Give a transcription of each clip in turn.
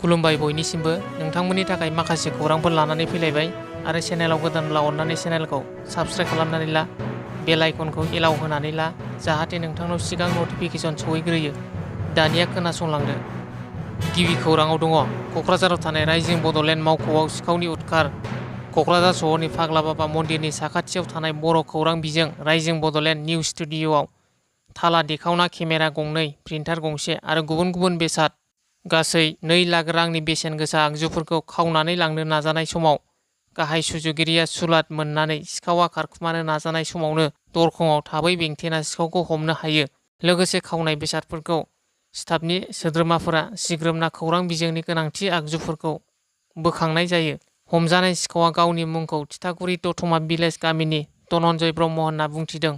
खुलुमबाय बयनिसिमबो नोंथांमोननि थाखाय माखासे खौरांफोर लानानै फैलायबाय आरो चेनेलाव गोदानब्ला अन्नानै चेनेलखौ साबस्क्राइब खालामनानै ला बेल आइकनखौ एलाउ होनानै ला जाहाथे नोंथांनाव सिगां नटिफिकेसन सहैग्रोयो। दानिया खोनासंलांदो। गिबि खौराङाव दङ क'क्राझाराव थानाय राइजिं बड'लेण्ड मावख'आव सिखावनि उदखार। क'क्राझार सहरनि फाग्ला बाबा मन्दिरनि साखाथियाव थानाय बर' खौरां बिजों राइजिं बड'लेण्ड निउज स्टुडिय'आव थाला देखावना केमेरा गंनै, प्रिन्टार गंसे आरो गुबुन गुबुन बेसाद गासै 2 लाख रांनि बेसेन गोसा आगजुफोरखौ खावनानै लांनो नाजानाय समाव गाहाय सुजुगिरिया सुलाद मोननानै सिखावा खारखुमानो नाजानाय समावनो दरखंआव थाबै बेंथेना सिखावखौ हमनो हायो। लोगोसे खावनाय बेसादफोरखौ स्टाफनि सोद्रोमाफोरा सिग्रोमना खौरां बिजोंनि गोनांथि आगजुफोरखौ बोखांनाय जायो। हमजानाय सिखावा गावनि मुंखौ थिथागुरि दतमा भिलेज गामिनि धनन्जय ब्रह्म होनना बुंथिदों।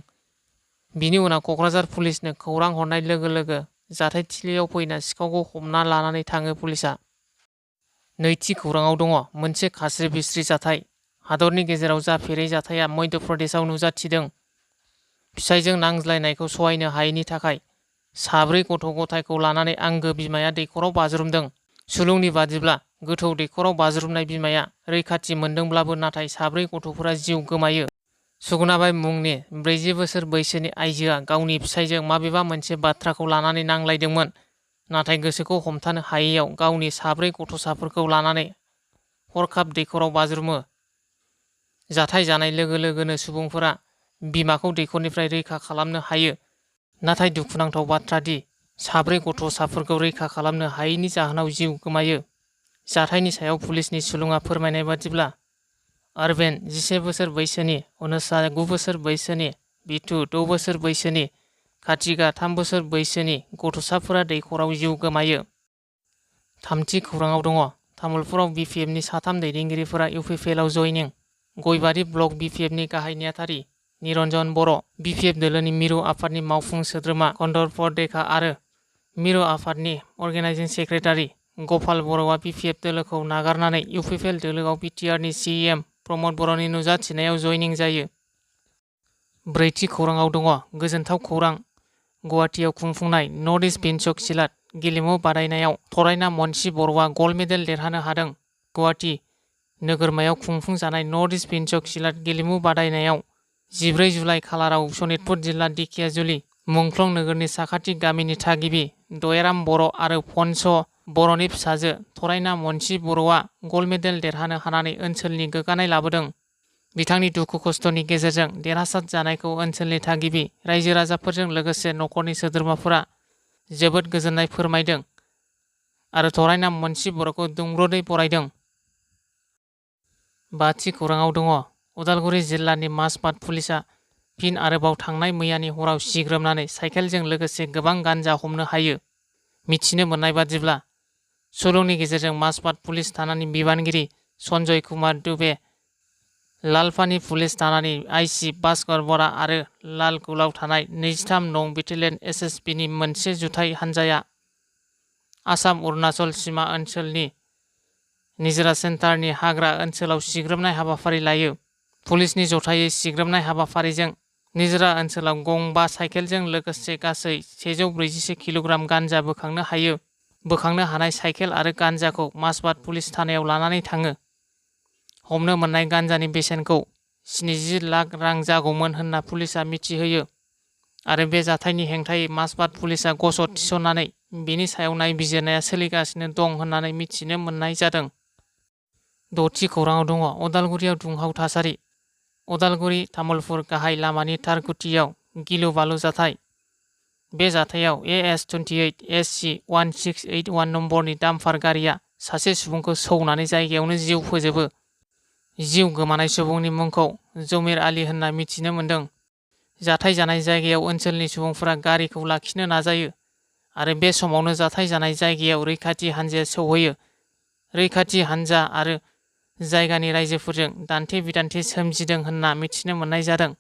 बिनि उनाव क'क्राझार पुलिसनो खौरां हरनाय लोगो लोगो जाथायथिलियाव फैना सिखावखौ हमना लानानै थाङो पुलिसआ। नैथि खौराङाव दङ मोनसे खास्रि बिस्रि जाथाय। हादरनि गेजेराव जाफेरै जाथाया मध्य प्रदेशआव नुजाथिदों। फिसायजों नांज्लायनायखौ सहायनो हायैनि थाखाय 4 गथ' गथायखौ लानानै आंगो बिमाया दैखराव बाज्रुमदों। सुलुंनि बादिब्ला गोथौ दैखराव बाज्रुमनाय बिमाया रैखाथि मोनदोंब्लाबो नाथाय 4 गथ'फोरा जिउ गोमायो। सुगुनाबाई मुंनि 40 बोसोर बैसोनि आइजोआ गावनि फिसायजों माबेबा मोनसे बाथ्राखौ लानानै नांलायदोंमोन। नाथाय गोसोखौ हमथानो हायैयाव गावनि 4 गथ'साफोरखौ लानानै हरखाब दैखराव बाज्रुमो। जाथाय जानाय लोगो लोगोनो सुबुंफोरा बिमाखौ दैखरनिफ्राय रैखा खालामनो हायो। नाथाय दुखुनांथाव बाथ्रा दि 4 गथ'साफोरखौ रैखा खालामनो हायैनि जाहोनाव जिउ गोमायो। जाथायनि सायाव पुलिसनि सुलुङा फोरमायनाय बादिब्ला अरविन्द 11 बोसोर बैसोनि, अनुषा 9 बोसोर बैसोनि, बिटु 6 बोसोर बैसोनि, कार्तिका 3 बोसोर बैसोनि गथ'साफोरा दैखराव जिउ गोमायो। थामथि खौराङाव दङ तामुलपुराव बिपिएफनि 3 दैदेनगिरिफोरा इउपिपिएलआव जयनिं। गयबारि ब्लक बिपिएफनि गाहाय नेहाथारि निरन्जन बर', बिपिएफ दोलोनि मिरु आफादनि मावफुं सोद्रोमा कन्दर्प देखा आरो मिरु आफादनि अर्गेनाइजिं सेक्रेटारि गपाल बर'आ बिपिएफ दोलोखौ नागारनानै इउपिपिएल दोलोआव बिटिआरनि सिएम प्रमद बर'नि नुजाथिनायाव जयनिं जायो। ब्रैथि खौराङाव दङ गोजोनथाव खौरां। गुवाहाटीआव खुंफुंनाय नर्थ इस्ट बिनचक सिलाट गेलेमु बादायनायाव थरायना मन्सि बर'आ गल्ड मेडेल देरहानो हादों। गुवाहाटी नोगोरमायाव खुंफुंजानाय नर्थ इस्ट बिनचक सिलाट गेलेमु बादायनायाव 14 जुलाइ खालाराव सनितपुर जिल्ला दिखियाजुलि मुंख्लं नोगोरनि साखाथि गामिनि थागिबि दयाराम बर' आरो फन्स बर'नि फिसाजो थरायना मन्सि बर'आ गल्ड मेडेल देरहानो हानानै ओनसोलनि गोग्गानाय लाबोदों। बिथांनि दुखु खस्थ'नि गेजेरजों देरहासार जानायखौ ओनसोलनि थागिबि रायजो राजाफोरजों लोगोसे न'खरनि सोद्रोमाफोरा जोबोद गोजोननाय फोरमायदों आरो थरायना मन्सि बर'खौ दुंब्रुदै बरायदों। बाथि खौराङाव दङ उदालगुरि जिल्लानि माजबाद पुलिसआ फिन आरोबाव थांनाय मैयानि हराव सिग्रोमनानै साइकेलजों लोगोसे गोबां गान्जा हमनो हायो। मिथिनो मोननाय बादिब्ला सुलुंनि गेजेरजों माजबाद पुलिस थानानि बिबानगिरि सन्जय कुमार दुबे, लालपानी पुलिस थानानि आइसि भास्कर बरा आरो लालगुलाव थानाय 23 नं बेटेलियन एसएसबिनि मोनसे जुथाइ हान्जाया आसाम अरुणाचल सीमा ओनसोलनि निजरा सेन्टारनि हाग्रा ओनसोलाव सिग्रोमनाय हाबाफारि लायो। पुलिसनि जथायै सिग्रोमनाय हाबाफारिजों निजरा ओनसोलाव गं5 साइकेलजों लोगोसे गासै 141 किल'ग्राम गान्जा बोखांनो हायो। बोखांनो हानाय साइकेल आरो गान्जाखौ माजबाद पुलिस थानायाव लानानै थाङो। हमनो मोननाय गान्जानि बेसेनखौ 70 लाख रां जागौमोन होनना पुलिसआ मिथिहोयो आरो बे जाथायनि हेंथायै माजबाद पुलिसआ गसद थिसननानै बेनि सायाव नायबिजिरनाया सोलिगासिनो दं होननानै मिथिनो मोननाय जादों। द'थि खौराङाव दङ उदालगुरियाव दुंहाव थासारि। उदालगुरि तामुलपुर गाहाय लामानि थारगुथियाव गिलु बालु जाथाय। बे जाथायाव AS28 SC 1681 नम्बरनि डाम्पार गारिया सासे सुबुंखौ सौनानै जायगायावनो जिउ फोजोबो। जिउ गोमानाय सुबुंनि मुंखौ जमिर आली होनना मिथिनो मोन्दों। जाथाय जानाय जायगायाव ओनसोलनि सुबुंफोरा गारिखौ लाखिनो नाजायो आरो बे समावनो जाथाय जानाय जायगायाव रैखाथि हान्जाया सौहैयो। रैखाथि हान्जा आरो जायगानि रायजोफोरजों दान्थे बिदान्थे सोमजिदों होनना मिथिनो मोननाय जादों।